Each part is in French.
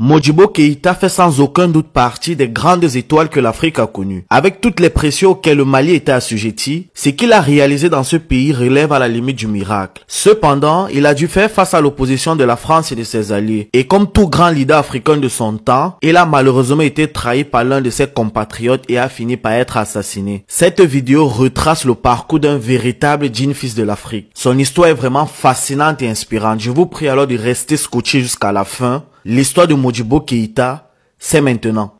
Modibo Keïta fait sans aucun doute partie des grandes étoiles que l'Afrique a connues. Avec toutes les pressions auxquelles le Mali était assujetti, ce qu'il a réalisé dans ce pays relève à la limite du miracle. Cependant, il a dû faire face à l'opposition de la France et de ses alliés. Et comme tout grand leader africain de son temps, il a malheureusement été trahi par l'un de ses compatriotes et a fini par être assassiné. Cette vidéo retrace le parcours d'un véritable digne fils de l'Afrique. Son histoire est vraiment fascinante et inspirante. Je vous prie alors de rester scotché jusqu'à la fin. L'histoire de Modibo Keïta, c'est maintenant.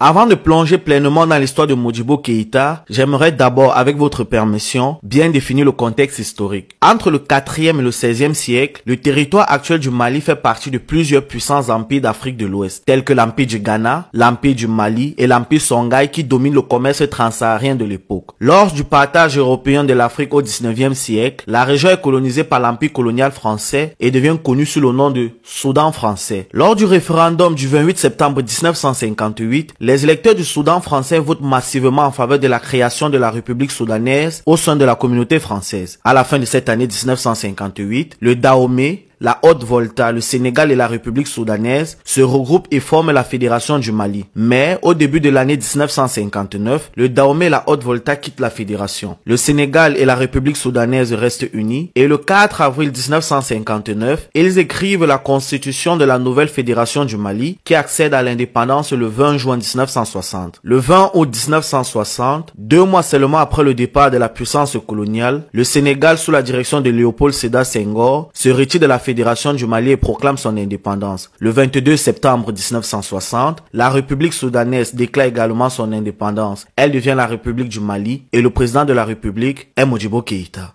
Avant de plonger pleinement dans l'histoire de Modibo Keïta, j'aimerais d'abord, avec votre permission, bien définir le contexte historique. Entre le 4e et le 16e siècle, le territoire actuel du Mali fait partie de plusieurs puissants empires d'Afrique de l'Ouest, tels que l'empire du Ghana, l'empire du Mali et l'empire Songhai qui domine le commerce transsaharien de l'époque. Lors du partage européen de l'Afrique au 19e siècle, la région est colonisée par l'empire colonial français et devient connue sous le nom de Soudan français. Lors du référendum du 28 septembre 1958, les électeurs du Soudan français votent massivement en faveur de la création de la République soudanaise au sein de la communauté française. À la fin de cette année 1958, le Dahomey, la Haute-Volta, le Sénégal et la République soudanaise se regroupent et forment la Fédération du Mali. Mais au début de l'année 1959, le Dahomey et la Haute-Volta quittent la Fédération. Le Sénégal et la République soudanaise restent unis et le 4 avril 1959, ils écrivent la constitution de la nouvelle Fédération du Mali qui accède à l'indépendance le 20 juin 1960. Le 20 août 1960, 2 mois seulement après le départ de la puissance coloniale, le Sénégal sous la direction de Léopold Sédar Senghor se retire de la Fédération du Mali et proclame son indépendance. Le 22 septembre 1960, la République soudanaise déclare également son indépendance. Elle devient la République du Mali et le président de la République est Modibo Keïta.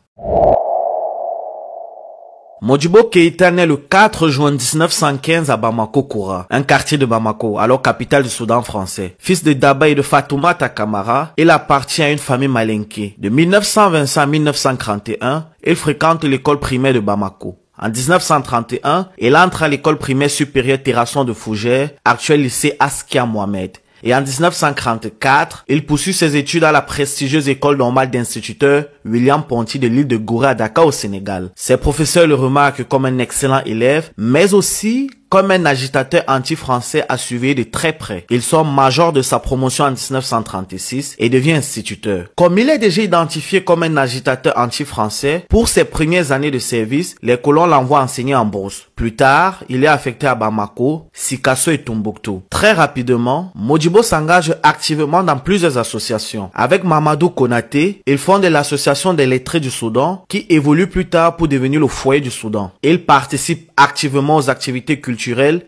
Modibo Keïta naît le 4 juin 1915 à Bamako Koura, un quartier de Bamako, alors capitale du Soudan français. Fils de Daba et de Fatoumata Kamara, il appartient à une famille malinké. De 1925 à 1931, il fréquente l'école primaire de Bamako. En 1931, il entre à l'école primaire supérieure Terrasson de Fougères, actuel lycée Askia Mohamed. Et en 1934, il poursuit ses études à la prestigieuse école normale d'instituteurs William Ponty de l'île de Gorée à Dakar au Sénégal. Ses professeurs le remarquent comme un excellent élève, mais aussi comme un agitateur anti-français à surveiller de très près. Il sort major de sa promotion en 1936 et devient instituteur. Comme il est déjà identifié comme un agitateur anti-français, pour ses premières années de service, les colons l'envoient enseigner en Brousse. Plus tard, il est affecté à Bamako, Sikasso et Tombouctou. Très rapidement, Modibo s'engage activement dans plusieurs associations. Avec Mamadou Konaté, il fonde l'association des lettrés du Soudan qui évolue plus tard pour devenir le foyer du Soudan. Il participe activement aux activités culturelles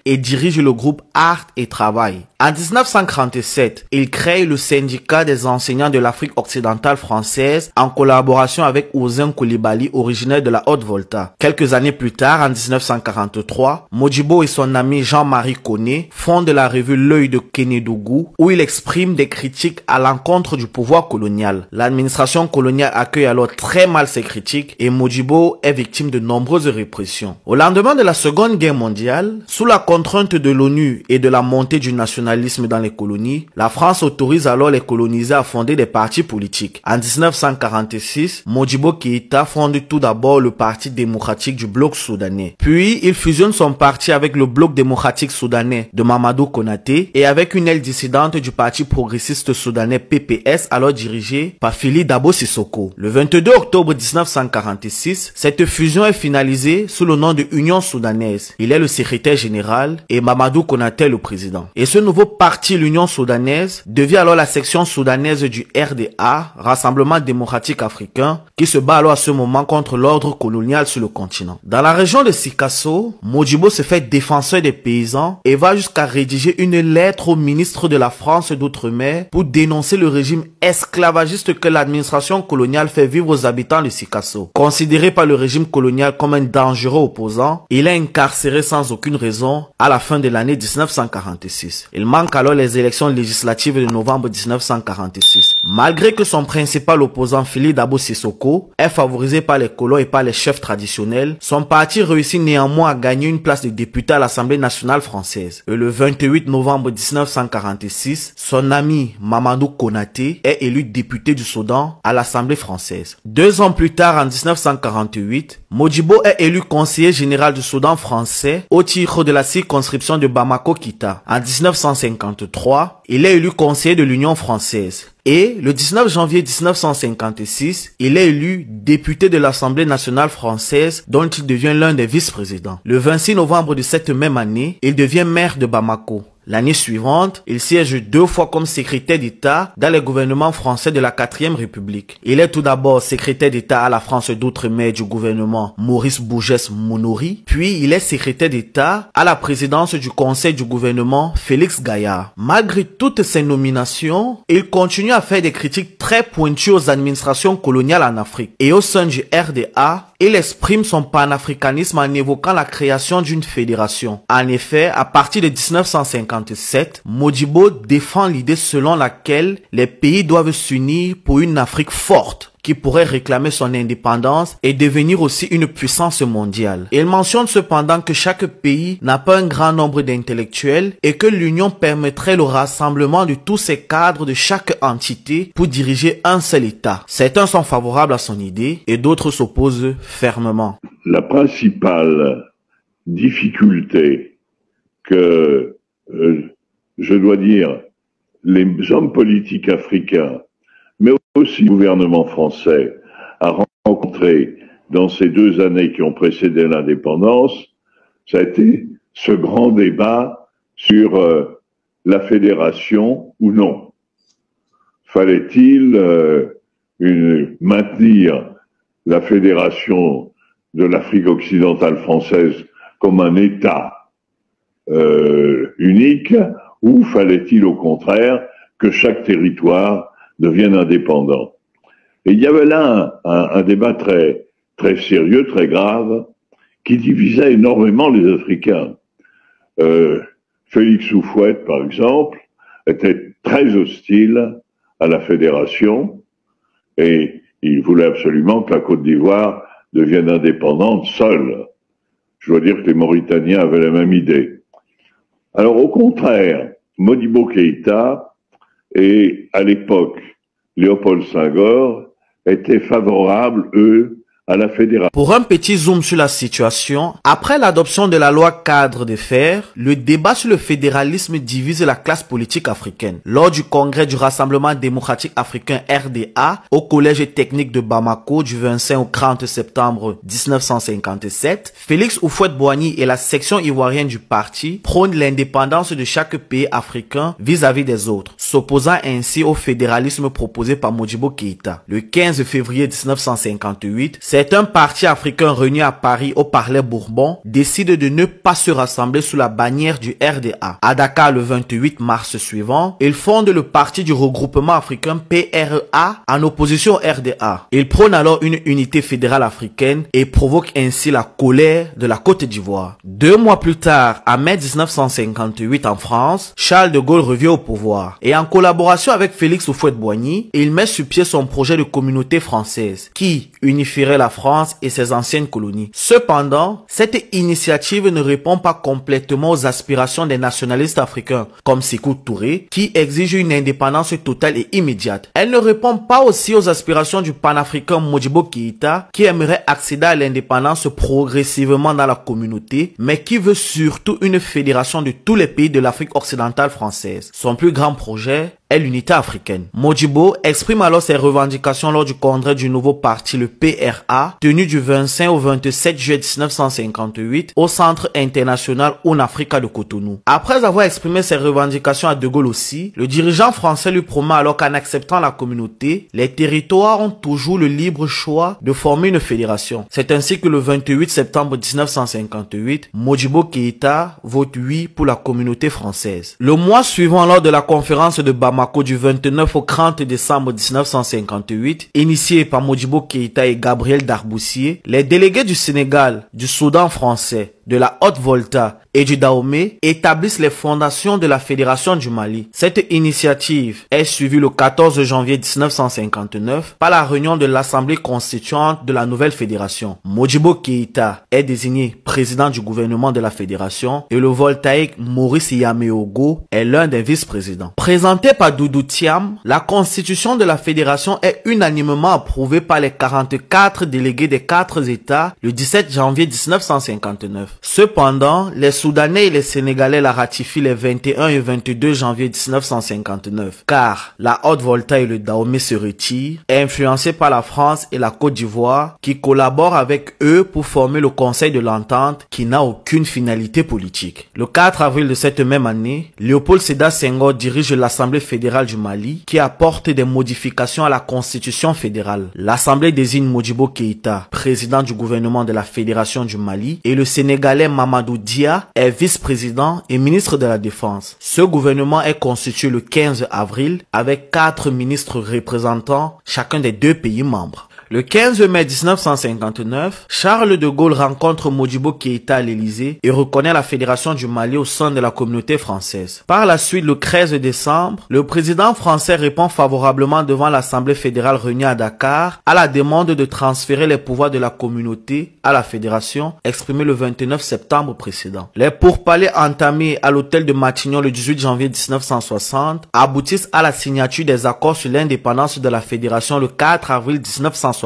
et dirige le groupe Art et Travail. En 1937, il crée le syndicat des enseignants de l'Afrique occidentale française en collaboration avec Ouzin Coulibaly, originaire de la Haute-Volta. Quelques années plus tard, en 1943, Modibo et son ami Jean-Marie Koné fondent la revue L'Œil de Kénédougou où il exprime des critiques à l'encontre du pouvoir colonial. L'administration coloniale accueille alors très mal ces critiques et Modibo est victime de nombreuses répressions. Au lendemain de la Seconde Guerre mondiale, sous la contrainte de l'ONU et de la montée du nationalisme dans les colonies, la France autorise alors les colonisés à fonder des partis politiques. En 1946, Modibo Keïta fonde tout d'abord le Parti démocratique du bloc soudanais. Puis, il fusionne son parti avec le bloc démocratique soudanais de Mamadou Konaté et avec une aile dissidente du Parti progressiste soudanais PPS, alors dirigé par Fili Dabo Sissoko. Le 22 octobre 1946, cette fusion est finalisée sous le nom de Union soudanaise. Il est le secrétaire général et Mamadou Konaté le président. Et ce nouveau parti, l'Union soudanaise, devient alors la section soudanaise du RDA, Rassemblement démocratique africain, qui se bat alors à ce moment contre l'ordre colonial sur le continent. Dans la région de Sikasso, Modibo se fait défenseur des paysans et va jusqu'à rédiger une lettre au ministre de la France d'Outre-mer pour dénoncer le régime esclavagiste que l'administration coloniale fait vivre aux habitants de Sikasso. Considéré par le régime colonial comme un dangereux opposant, il est incarcéré sans aucune raison à la fin de l'année 1946. Il manque alors les élections législatives de novembre 1946. Malgré que son principal opposant Fili Dabo Sissoko est favorisé par les colons et par les chefs traditionnels, son parti réussit néanmoins à gagner une place de député à l'Assemblée nationale française. Et le 28 novembre 1946, son ami Mamadou Konaté est élu député du Soudan à l'Assemblée française. 2 ans plus tard, en 1948, Modibo est élu conseiller général du Soudan français au titre de la circonscription de Bamako-Kita. En 1953, il est élu conseiller de l'Union française. Et le 19 janvier 1956, il est élu député de l'Assemblée nationale française dont il devient l'un des vice-présidents. Le 26 novembre de cette même année, il devient maire de Bamako. L'année suivante, il siège 2 fois comme secrétaire d'État dans le gouvernement français de la 4e République. Il est tout d'abord secrétaire d'État à la France d'outre-mer du gouvernement Maurice Bourgès-Monory, puis il est secrétaire d'État à la présidence du conseil du gouvernement Félix Gaillard. Malgré toutes ces nominations, il continue à faire des critiques très pointues aux administrations coloniales en Afrique. Et au sein du RDA, il exprime son panafricanisme en évoquant la création d'une fédération. En effet, à partir de 1957, Modibo défend l'idée selon laquelle les pays doivent s'unir pour une Afrique forte qui pourrait réclamer son indépendance et devenir aussi une puissance mondiale. Il mentionne cependant que chaque pays n'a pas un grand nombre d'intellectuels et que l'union permettrait le rassemblement de tous ces cadres de chaque entité pour diriger un seul État. Certains sont favorables à son idée et d'autres s'opposent fermement. La principale difficulté que, je dois dire, les hommes politiques africains mais aussi le gouvernement français a rencontré dans ces 2 années qui ont précédé l'indépendance, ça a été ce grand débat sur la fédération ou non. Fallait-il maintenir la fédération de l'Afrique occidentale française comme un État unique, ou fallait-il au contraire que chaque territoire deviennent indépendants. Et il y avait là un débat très, très sérieux, très grave, qui divisait énormément les Africains. Félix Houphouët, par exemple, était très hostile à la fédération et il voulait absolument que la Côte d'Ivoire devienne indépendante seule. Je dois dire que les Mauritaniens avaient la même idée. Alors au contraire, Modibo Keïta et à l'époque, Léopold Senghor étaient favorables, eux, à la fédération. Pour un petit zoom sur la situation, après l'adoption de la loi cadre de fer, le débat sur le fédéralisme divise la classe politique africaine. Lors du congrès du Rassemblement démocratique africain RDA au collège technique de Bamako du 25 au 30 septembre 1957, Félix Houphouët-Boigny et la section ivoirienne du parti prônent l'indépendance de chaque pays africain vis-à-vis des autres, s'opposant ainsi au fédéralisme proposé par Modibo Keïta. Le 15 février 1958, certains partis africains réunis à Paris au Palais Bourbon décident de ne pas se rassembler sous la bannière du RDA. À Dakar le 28 mars suivant, ils fondent le parti du regroupement africain PRA en opposition au RDA. Ils prônent alors une unité fédérale africaine et provoquent ainsi la colère de la Côte d'Ivoire. 2 mois plus tard, en mai 1958 en France, Charles de Gaulle revient au pouvoir et en collaboration avec Félix Houphouët-Boigny, il met sur pied son projet de communauté française qui unifierait la France et ses anciennes colonies. Cependant, cette initiative ne répond pas complètement aux aspirations des nationalistes africains comme Sékou Touré qui exigent une indépendance totale et immédiate. Elle ne répond pas aussi aux aspirations du panafricain Modibo Keïta qui aimerait accéder à l'indépendance progressivement dans la communauté mais qui veut surtout une fédération de tous les pays de l'Afrique occidentale française. Son plus grand projet est l'unité africaine. Modibo exprime alors ses revendications lors du congrès du nouveau parti, le PRA, tenu du 25 au 27 juillet 1958 au Centre international Oun-Africa de Cotonou. Après avoir exprimé ses revendications à De Gaulle aussi, le dirigeant français lui promet alors qu'en acceptant la communauté, les territoires ont toujours le libre choix de former une fédération. C'est ainsi que le 28 septembre 1958, Modibo Keïta vote oui pour la communauté française. Le mois suivant, lors de la conférence de Bamako du 29 au 30 décembre 1958, initié par Modibo Keïta et Gabriel Darboussier, les délégués du Sénégal, du Soudan français, de la Haute-Volta et du Dahomey établissent les fondations de la Fédération du Mali. Cette initiative est suivie le 14 janvier 1959 par la réunion de l'Assemblée constituante de la nouvelle fédération. Modibo Keïta est désigné président du gouvernement de la fédération et le voltaïque Maurice Yaméogo est l'un des vice-présidents. Présentée par Doudou Thiam, la constitution de la fédération est unanimement approuvée par les 44 délégués des 4 États le 17 janvier 1959. Cependant, les Soudanais et les Sénégalais la ratifient les 21 et 22 janvier 1959, car la Haute-Volta et le Dahomey se retirent, influencés par la France et la Côte d'Ivoire, qui collaborent avec eux pour former le Conseil de l'Entente, qui n'a aucune finalité politique. Le 4 avril de cette même année, Léopold Sédar Senghor dirige l'Assemblée fédérale du Mali, qui apporte des modifications à la Constitution fédérale. L'Assemblée désigne Modibo Keïta, président du gouvernement de la Fédération du Mali, et le Sénégalais Mamadou Dia est vice-président et ministre de la Défense. Ce gouvernement est constitué le 15 avril avec 4 ministres représentants chacun des 2 pays membres. Le 15 mai 1959, Charles de Gaulle rencontre Modibo Keïta à l'Élysée et reconnaît la Fédération du Mali au sein de la communauté française. Par la suite, le 13 décembre, le président français répond favorablement devant l'Assemblée fédérale réunie à Dakar à la demande de transférer les pouvoirs de la communauté à la Fédération, exprimée le 29 septembre précédent. Les pourparlers entamés à l'hôtel de Matignon le 18 janvier 1960 aboutissent à la signature des accords sur l'indépendance de la Fédération le 4 avril 1960.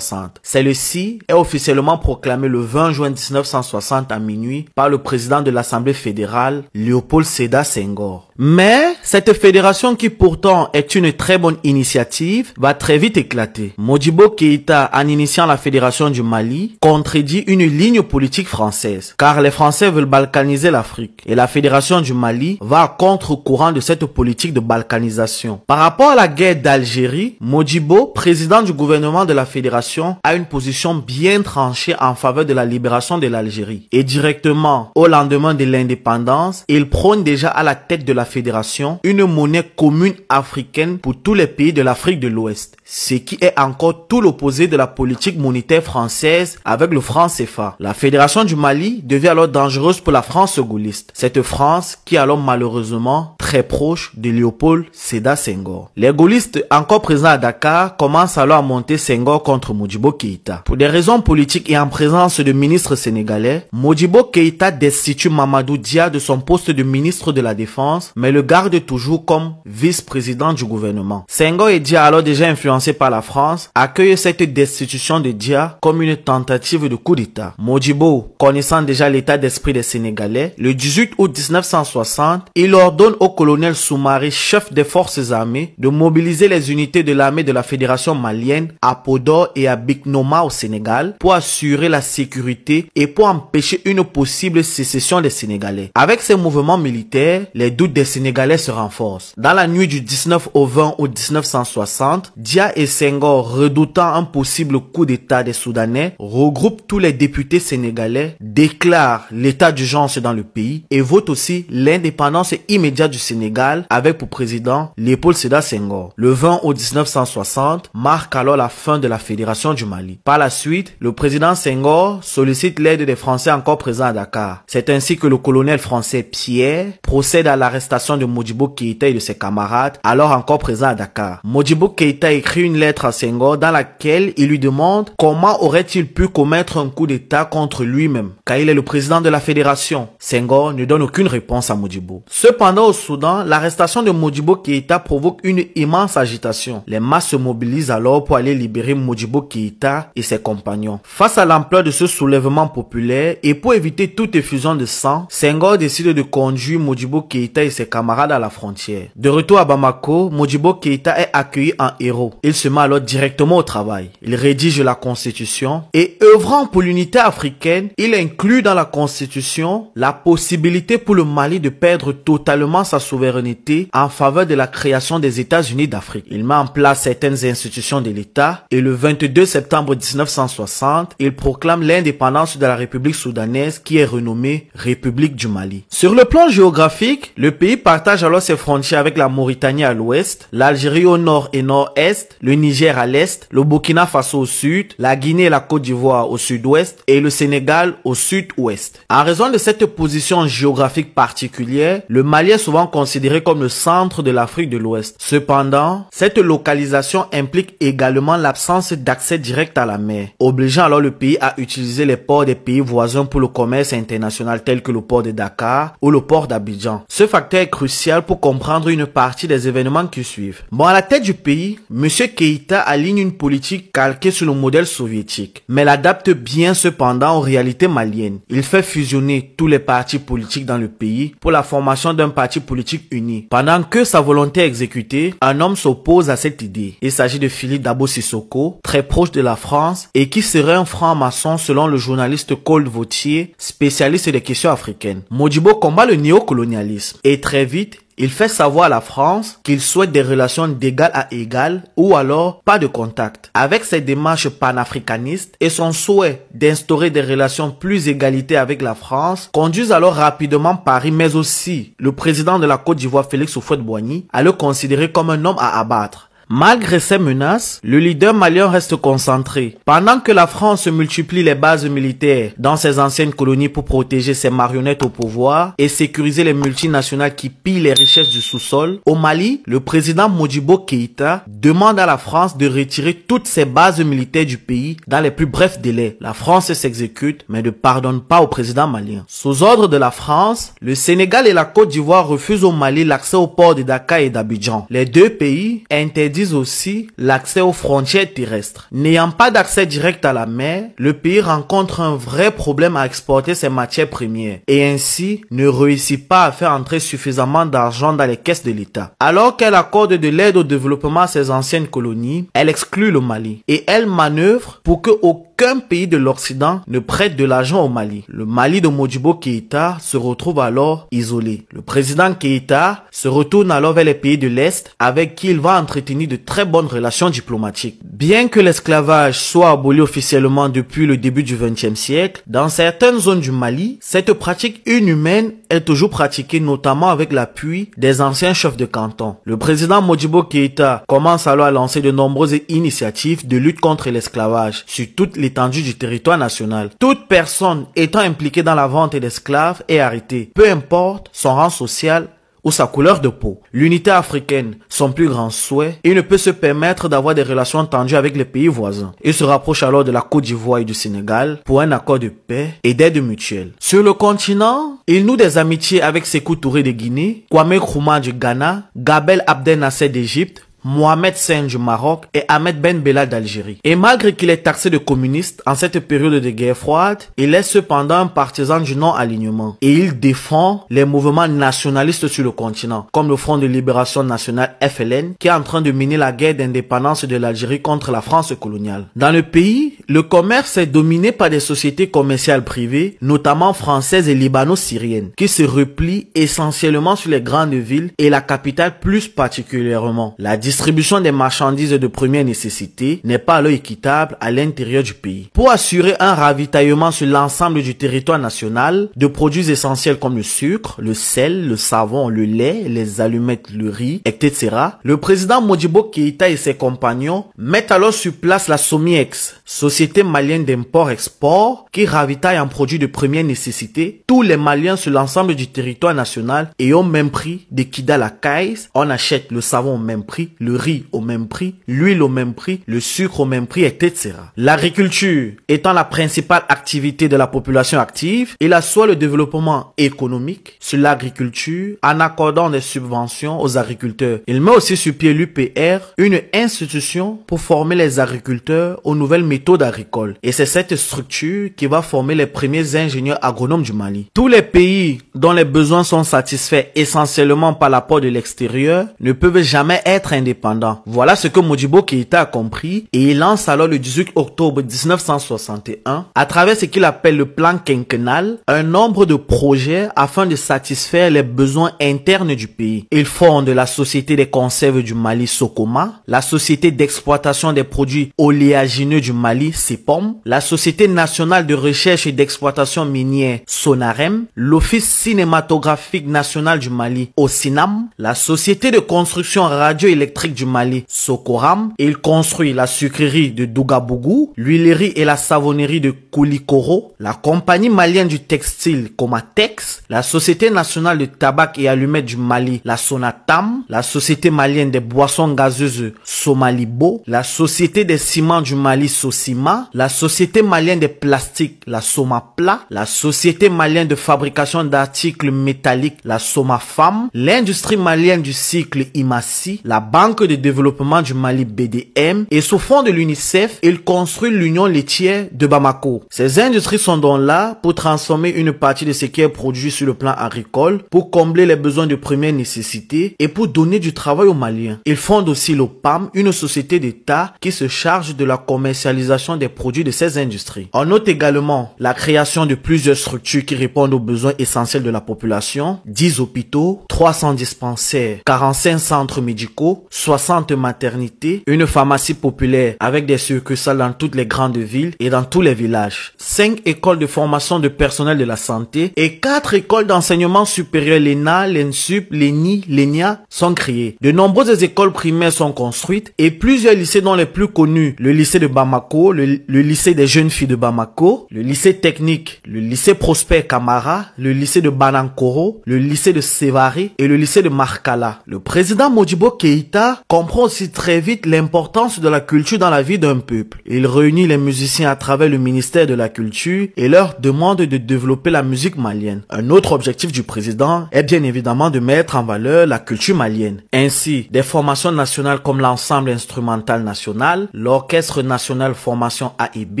Celle-ci est officiellement proclamée le 20 juin 1960 à minuit par le président de l'Assemblée fédérale, Léopold Sédar Senghor. Mais cette fédération, qui pourtant est une très bonne initiative, va très vite éclater. Modibo Keïta, en initiant la Fédération du Mali, contredit une ligne politique française, car les Français veulent balkaniser l'Afrique, et la Fédération du Mali va à contre-courant de cette politique de balkanisation. Par rapport à la guerre d'Algérie, Modibo, président du gouvernement de la Fédération, a une position bien tranchée en faveur de la libération de l'Algérie. Et directement au lendemain de l'indépendance, il prône déjà à la tête de la fédération une monnaie commune africaine pour tous les pays de l'Afrique de l'Ouest, ce qui est encore tout l'opposé de la politique monétaire française avec le franc CFA. La Fédération du Mali devient alors dangereuse pour la France gaulliste, cette France qui est alors malheureusement très proche de Léopold Sédar Senghor. Les gaullistes encore présents à Dakar commencent alors à monter Senghor contre Modibo Keïta. Pour des raisons politiques et en présence de ministres sénégalais, Modibo Keïta destitue Mamadou Dia de son poste de ministre de la Défense, mais le garde toujours comme vice-président du gouvernement. Senghor et Dia, alors déjà influencés par la France, accueillent cette destitution de Dia comme une tentative de coup d'État. Modibo, connaissant déjà l'état d'esprit des Sénégalais, le 18 août 1960, il ordonne au colonel Soumaré, chef des forces armées, de mobiliser les unités de l'armée de la Fédération malienne à Podor et à Biknoma au Sénégal pour assurer la sécurité et pour empêcher une possible sécession des Sénégalais. Avec ces mouvements militaires, les doutes des Sénégalais se renforcent. Dans la nuit du 19 au 20 août 1960, Dia et Senghor, redoutant un possible coup d'État des Soudanais, regroupent tous les députés sénégalais, déclarent l'état d'urgence dans le pays et votent aussi l'indépendance immédiate du Sénégal avec pour président Léopold Sédar Senghor. Le 20 août 1960 marque alors la fin de la Fédération du Mali. Par la suite, le président Senghor sollicite l'aide des Français encore présents à Dakar. C'est ainsi que le colonel français Pierre procède à l'arrestation de Modibo Keïta et de ses camarades, alors encore présents à Dakar. Modibo Keïta écrit une lettre à Senghor dans laquelle il lui demande comment aurait-il pu commettre un coup d'État contre lui-même, car il est le président de la Fédération. Senghor ne donne aucune réponse à Modibo. Cependant, au Soudan, l'arrestation de Modibo Keïta provoque une immense agitation. Les masses se mobilisent alors pour aller libérer Modibo Keïta et ses compagnons. Face à l'ampleur de ce soulèvement populaire et pour éviter toute effusion de sang, Senghor décide de conduire Modibo Keïta et ses camarades à la frontière. De retour à Bamako, Modibo Keïta est accueilli en héros. Il se met alors directement au travail. Il rédige la Constitution et œuvrant pour l'unité africaine, il inclut dans la Constitution la possibilité pour le Mali de perdre totalement sa souveraineté en faveur de la création des États-Unis d'Afrique. Il met en place certaines institutions de l'État et le 22 septembre 1960, il proclame l'indépendance de la République soudanaise qui est renommée République du Mali. Sur le plan géographique, le pays partage alors ses frontières avec la Mauritanie à l'ouest, l'Algérie au nord et nord-est, le Niger à l'est, le Burkina Faso au sud, la Guinée et la Côte d'Ivoire au sud-ouest et le Sénégal au sud-ouest. En raison de cette position géographique particulière, le Mali est souvent considéré comme le centre de l'Afrique de l'Ouest. Cependant, cette localisation implique également l'absence d'accès direct à la mer, obligeant alors le pays à utiliser les ports des pays voisins pour le commerce international tels que le port de Dakar ou le port d'Abidjan. Ce facteur est crucial pour comprendre une partie des événements qui suivent. Bon, à la tête du pays, M. Keïta aligne une politique calquée sur le modèle soviétique, mais l'adapte bien cependant aux réalités maliennes. Il fait fusionner tous les partis politiques dans le pays pour la formation d'un parti politique uni. Pendant que sa volonté est exécutée, un homme s'oppose à cette idée. Il s'agit de Philippe Dabo Sissoko, très proche de la France et qui serait un franc-maçon selon le journaliste Claude Vautier, spécialiste des questions africaines. Modibo combat le néocolonialisme et très vite, il fait savoir à la France qu'il souhaite des relations d'égal à égal ou alors pas de contact. Avec ses démarches panafricanistes et son souhait d'instaurer des relations plus égalité avec la France, conduisent alors rapidement Paris mais aussi le président de la Côte d'Ivoire Félix Houphouët-Boigny à le considérer comme un homme à abattre. Malgré ces menaces, le leader malien reste concentré. Pendant que la France multiplie les bases militaires dans ses anciennes colonies pour protéger ses marionnettes au pouvoir et sécuriser les multinationales qui pillent les richesses du sous-sol, au Mali, le président Modibo Keïta demande à la France de retirer toutes ses bases militaires du pays dans les plus brefs délais. La France s'exécute mais ne pardonne pas au président malien. Sous ordre de la France, le Sénégal et la Côte d'Ivoire refusent au Mali l'accès aux ports de Dakar et d'Abidjan. Les deux pays interdisent aussi l'accès aux frontières terrestres. N'ayant pas d'accès direct à la mer, le pays rencontre un vrai problème à exporter ses matières premières et ainsi ne réussit pas à faire entrer suffisamment d'argent dans les caisses de l'État. Alors qu'elle accorde de l'aide au développement à ses anciennes colonies, elle exclut le Mali et elle manœuvre pour que aucun pays de l'Occident ne prête de l'argent au Mali. Le Mali de Modibo Keïta se retrouve alors isolé. Le président Keïta se retourne alors vers les pays de l'Est avec qui il va entretenir de très bonnes relations diplomatiques. Bien que l'esclavage soit aboli officiellement depuis le début du XXe siècle, dans certaines zones du Mali, cette pratique inhumaine est toujours pratiquée notamment avec l'appui des anciens chefs de canton. Le président Modibo Keïta commence alors à lancer de nombreuses initiatives de lutte contre l'esclavage sur toute l'étendue du territoire national. Toute personne étant impliquée dans la vente d'esclaves est arrêtée, peu importe son rang social ou sa couleur de peau. L'unité africaine, son plus grand souhait, il ne peut se permettre d'avoir des relations tendues avec les pays voisins. Il se rapproche alors de la Côte d'Ivoire et du Sénégal pour un accord de paix et d'aide mutuelle. Sur le continent, il noue des amitiés avec Sékou Touré de Guinée, Kwame Nkrumah du Ghana, Gabel Abdel Nasser d'Égypte, Mohamed Sen du Maroc et Ahmed Ben Bella d'Algérie. Et malgré qu'il est taxé de communiste en cette période de guerre froide, il est cependant un partisan du non-alignement. Et il défend les mouvements nationalistes sur le continent, comme le Front de Libération Nationale FLN, qui est en train de mener la guerre d'indépendance de l'Algérie contre la France coloniale. Dans le pays, le commerce est dominé par des sociétés commerciales privées, notamment françaises et libano-syriennes, qui se replient essentiellement sur les grandes villes et la capitale plus particulièrement. La distribution des marchandises de première nécessité n'est pas alors équitable à l'intérieur du pays. Pour assurer un ravitaillement sur l'ensemble du territoire national de produits essentiels comme le sucre, le sel, le savon, le lait, les allumettes, le riz, etc., le président Modibo Keïta et ses compagnons mettent alors sur place la Somiex, société malienne d'import-export qui ravitaille en produits de première nécessité tous les Maliens sur l'ensemble du territoire national et au même prix de Kidal à Kayes. On achète le savon au même prix, le riz au même prix, l'huile au même prix, le sucre au même prix, etc. L'agriculture étant la principale activité de la population active, il assoit le développement économique sur l'agriculture en accordant des subventions aux agriculteurs. Il met aussi sur pied l'UPR, une institution pour former les agriculteurs aux nouvelles méthodes agricoles. Et c'est cette structure qui va former les premiers ingénieurs agronomes du Mali. Tous les pays dont les besoins sont satisfaits essentiellement par l'apport de l'extérieur ne peuvent jamais être indépendants indépendant. Voilà ce que Modibo Keïta a compris et il lance alors le 18 octobre 1961, à travers ce qu'il appelle le plan quinquennal, un nombre de projets afin de satisfaire les besoins internes du pays. Il fonde la Société des conserves du Mali Socoma, la Société d'exploitation des produits oléagineux du Mali CEPOM, la Société nationale de recherche et d'exploitation minière SONAREM, l'Office cinématographique national du Mali OCINAM, la Société de construction radioélectrique du Mali SOCORAM. Il construit la sucrerie de Dougabougou, l'huilerie et la savonnerie de Koulikoro, la compagnie malienne du textile Comatex, la Société nationale de tabac et allumettes du Mali, la Sonatam, la Société malienne des boissons gazeuses Somalibo, la Société des ciments du Mali Socima, la Société malienne des plastiques, la Somapla, la Société malienne de fabrication d'articles métalliques, la Somafam, l'industrie malienne du cycle IMACI, la Banque de développement du Mali BDM et sous fond de l'UNICEF, il construit l'Union laitière de Bamako. Ces industries sont donc là pour transformer une partie de ce qui est produit sur le plan agricole, pour combler les besoins de première nécessité et pour donner du travail aux Maliens. Il fonde aussi l'OPAM, une société d'État qui se charge de la commercialisation des produits de ces industries. On note également la création de plusieurs structures qui répondent aux besoins essentiels de la population, 10 hôpitaux, 300 dispensaires, 45 centres médicaux, 60 maternités, une pharmacie populaire avec des succursales dans toutes les grandes villes et dans tous les villages, 5 écoles de formation de personnel de la santé et 4 écoles d'enseignement supérieur, l'ENA, l'ENSUP, l'ENI, l'ENIA sont créées. De nombreuses écoles primaires sont construites et plusieurs lycées dont les plus connus, le lycée de Bamako, le lycée des jeunes filles de Bamako, le lycée technique, le lycée Prosper Camara, le lycée de Banankoro, le lycée de Sévaré et le lycée de Markala. Le président Modibo Keïta comprend aussi très vite l'importance de la culture dans la vie d'un peuple. Il réunit les musiciens à travers le ministère de la Culture et leur demande de développer la musique malienne. Un autre objectif du président est bien évidemment de mettre en valeur la culture malienne. Ainsi, des formations nationales comme l'ensemble instrumental national, l'orchestre national formation A et B,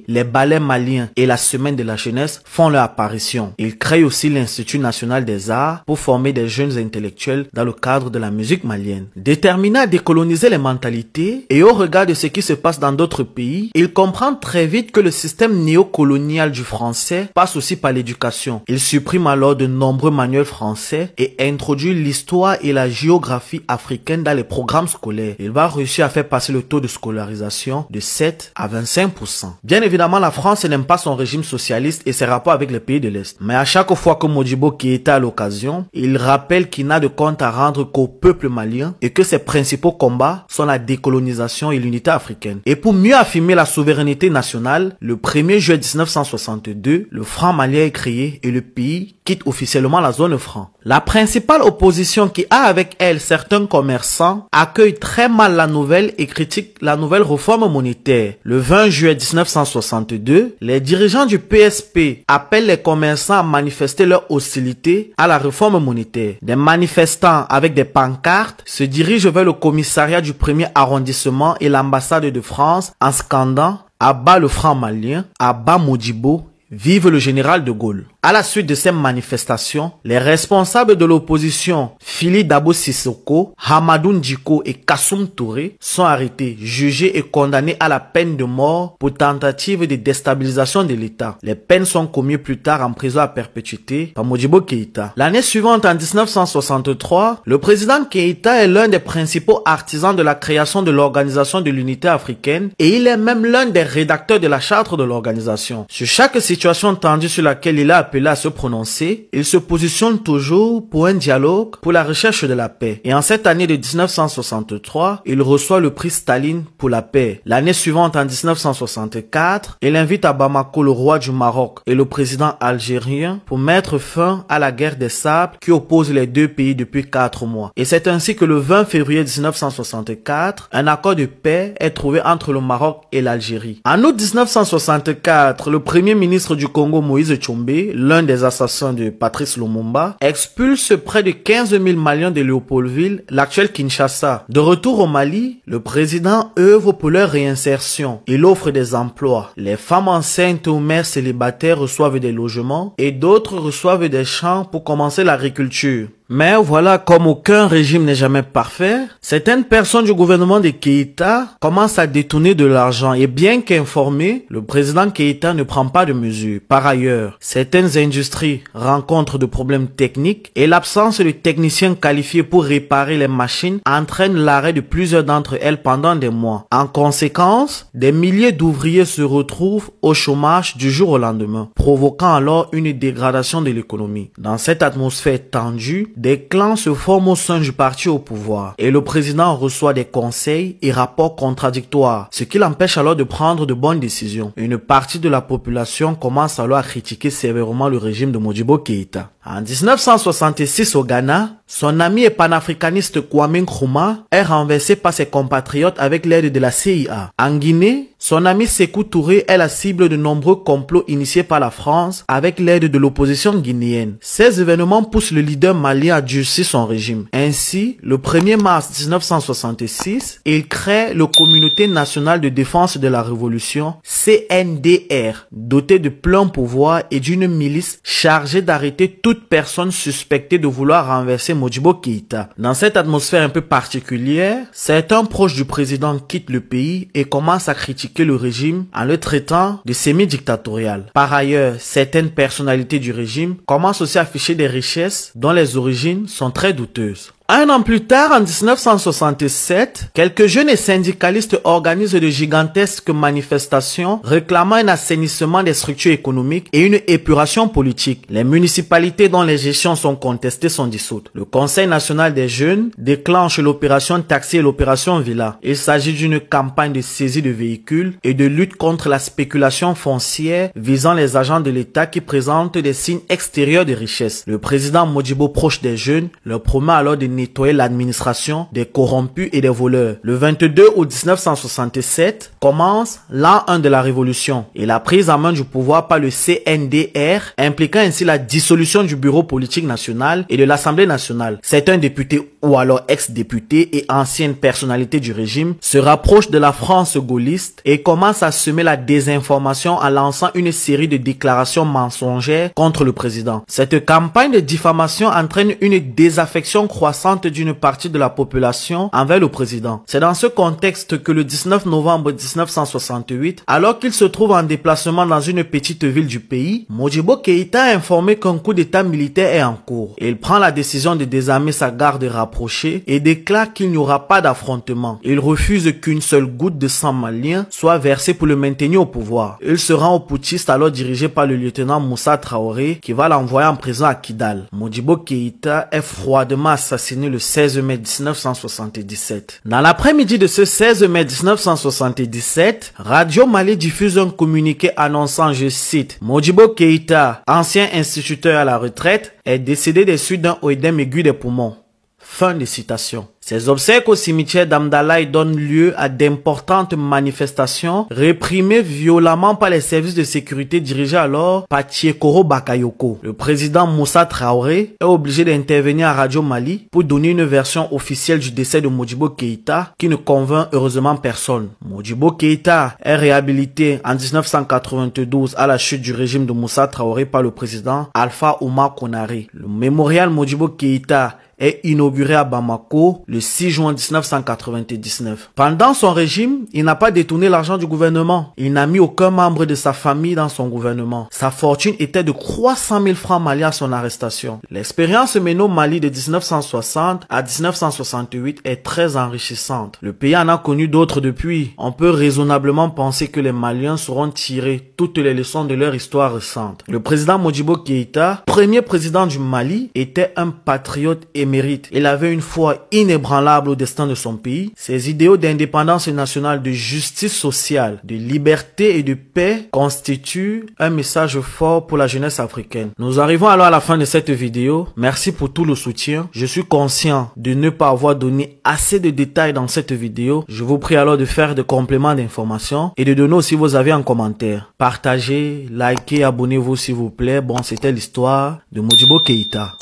les ballets maliens et la semaine de la jeunesse font leur apparition. Il crée aussi l'Institut national des arts pour former des jeunes intellectuels dans le cadre de la musique malienne. Déterminé à décoloniser les mentalités et au regard de ce qui se passe dans d'autres pays, il comprend très vite que le système néocolonial du français passe aussi par l'éducation. Il supprime alors de nombreux manuels français et introduit l'histoire et la géographie africaine dans les programmes scolaires. Il va réussir à faire passer le taux de scolarisation de 7 à 25%. Bien évidemment, la France n'aime pas son régime socialiste et ses rapports avec les pays de l'Est. Mais à chaque fois que Modibo Keïta a l'occasion, il rappelle qu'il n'a de compte à rendre qu'au peuple malien et que ses principaux combats sont la décolonisation et l'unité africaine. Et pour mieux affirmer la souveraineté nationale, le 1er juillet 1962, le franc malien est créé et le pays quitte officiellement la zone franc. La principale opposition qui a avec elle certains commerçants accueille très mal la nouvelle et critique la nouvelle réforme monétaire. Le 20 juillet 1962, les dirigeants du PSP appellent les commerçants à manifester leur hostilité à la réforme monétaire. Des manifestants avec des pancartes se dirigent vers le commissariat du 1er arrondissement et l'ambassade de France en scandant « À bas le franc malien, à bas Modibo, vive le général de Gaulle ». À la suite de ces manifestations, les responsables de l'opposition, Fili Dabo Sissoko, Hamadou Ndjiko et Kassoum Touré, sont arrêtés, jugés et condamnés à la peine de mort pour tentative de déstabilisation de l'État. Les peines sont commises plus tard en prison à perpétuité par Modibo Keïta. L'année suivante, en 1963, le président Keïta est l'un des principaux artisans de la création de l'Organisation de l'Unité africaine et il est même l'un des rédacteurs de la charte de l'organisation. Sur chaque situation tendue sur laquelle il a appelé à se prononcer, il se positionne toujours pour un dialogue, pour la recherche de la paix. Et en cette année de 1963, il reçoit le prix Staline pour la paix. L'année suivante, en 1964, il invite à Bamako le roi du Maroc et le président algérien pour mettre fin à la guerre des sables qui oppose les deux pays depuis 4 mois. Et c'est ainsi que le 20 février 1964, un accord de paix est trouvé entre le Maroc et l'Algérie. En août 1964, le premier ministre du Congo, Moïse Tshombe, l'un des assassins de Patrice Lumumba, expulse près de 15 000 Maliens de Léopoldville, l'actuel Kinshasa. De retour au Mali, le président œuvre pour leur réinsertion. Il offre des emplois. Les femmes enceintes ou mères célibataires reçoivent des logements et d'autres reçoivent des champs pour commencer l'agriculture. Mais voilà, comme aucun régime n'est jamais parfait, certaines personnes du gouvernement de Keïta commencent à détourner de l'argent et bien qu'informé, le président Keïta ne prend pas de mesures. Par ailleurs, certaines industries rencontrent de problèmes techniques et l'absence de techniciens qualifiés pour réparer les machines entraîne l'arrêt de plusieurs d'entre elles pendant des mois. En conséquence, des milliers d'ouvriers se retrouvent au chômage du jour au lendemain, provoquant alors une dégradation de l'économie. Dans cette atmosphère tendue, des clans se forment au sein du parti au pouvoir et le président reçoit des conseils et rapports contradictoires, ce qui l'empêche alors de prendre de bonnes décisions. Une partie de la population commence alors à critiquer sévèrement le régime de Modibo Keïta. En 1966 au Ghana, son ami et panafricaniste Kwame Nkrumah est renversé par ses compatriotes avec l'aide de la CIA. En Guinée, son ami Sékou Touré est la cible de nombreux complots initiés par la France avec l'aide de l'opposition guinéenne. Ces événements poussent le leader malien à durcir son régime. Ainsi, le 1er mars 1966, il crée le Communauté nationale de défense de la Révolution, CNDR, doté de plein pouvoir et d'une milice chargée d'arrêter toute personne suspectée de vouloir renverser Modibo Keïta. Dans cette atmosphère un peu particulière, certains proches du président quittent le pays et commencent à critiquer le régime en le traitant de semi-dictatorial. Par ailleurs, certaines personnalités du régime commencent aussi à afficher des richesses dont les origines sont très douteuses. Un an plus tard, en 1967, quelques jeunes et syndicalistes organisent de gigantesques manifestations réclamant un assainissement des structures économiques et une épuration politique. Les municipalités dont les gestions sont contestées sont dissoutes. Le Conseil national des jeunes déclenche l'opération Taxi et l'opération Villa. Il s'agit d'une campagne de saisie de véhicules et de lutte contre la spéculation foncière visant les agents de l'État qui présentent des signes extérieurs de richesse. Le président Modibo, proche des jeunes, leur promet alors de nettoyer l'administration des corrompus et des voleurs. Le 22 août 1967 commence l'an 1 de la Révolution et la prise en main du pouvoir par le CNDR, impliquant ainsi la dissolution du bureau politique national et de l'Assemblée nationale. Certains députés ou alors ex-députés et anciennes personnalités du régime se rapprochent de la France gaulliste et commencent à semer la désinformation en lançant une série de déclarations mensongères contre le président. Cette campagne de diffamation entraîne une désaffection croissante d'une partie de la population envers le président. C'est dans ce contexte que le 19 novembre 1968, alors qu'il se trouve en déplacement dans une petite ville du pays, Modibo Keïta a informé qu'un coup d'état militaire est en cours. Il prend la décision de désarmer sa garde rapprochée et déclare qu'il n'y aura pas d'affrontement. Il refuse qu'une seule goutte de sang malien soit versée pour le maintenir au pouvoir. Il se rend au putschiste alors dirigé par le lieutenant Moussa Traoré qui va l'envoyer en prison à Kidal. Modibo Keïta est froidement assassiné le 16 mai 1977. Dans l'après-midi de ce 16 mai 1977, Radio Mali diffuse un communiqué annonçant, je cite, « Modibo Keïta, ancien instituteur à la retraite, est décédé des suites d'un œdème aigu des poumons. » Fin de citation. Ces obsèques au cimetière d'Amdalaï donnent lieu à d'importantes manifestations réprimées violemment par les services de sécurité dirigés alors par Tiekoro Bakayoko. Le président Moussa Traoré est obligé d'intervenir à Radio Mali pour donner une version officielle du décès de Modibo Keïta qui ne convainc heureusement personne. Modibo Keïta est réhabilité en 1992 à la chute du régime de Moussa Traoré par le président Alpha Oumar Konaré. Le mémorial Modibo Keïta est inauguré à Bamako le 6 juin 1999. Pendant son régime, il n'a pas détourné l'argent du gouvernement. Il n'a mis aucun membre de sa famille dans son gouvernement. Sa fortune était de 300 000 francs maliens à son arrestation. L'expérience menée au Mali de 1960 à 1968 est très enrichissante. Le pays en a connu d'autres depuis. On peut raisonnablement penser que les Maliens sauront tirer toutes les leçons de leur histoire récente. Le président Modibo Keïta, premier président du Mali, était un patriote émérite. Il avait une foi inébranlable au destin de son pays. Ses idéaux d'indépendance nationale, de justice sociale, de liberté et de paix constituent un message fort pour la jeunesse africaine. Nous arrivons alors à la fin de cette vidéo. Merci pour tout le soutien. Je suis conscient de ne pas avoir donné assez de détails dans cette vidéo. Je vous prie alors de faire des compléments d'information et de donner aussi vos avis en commentaire. Partagez, likez, abonnez-vous s'il vous plaît. Bon, c'était l'histoire de Modibo Keïta.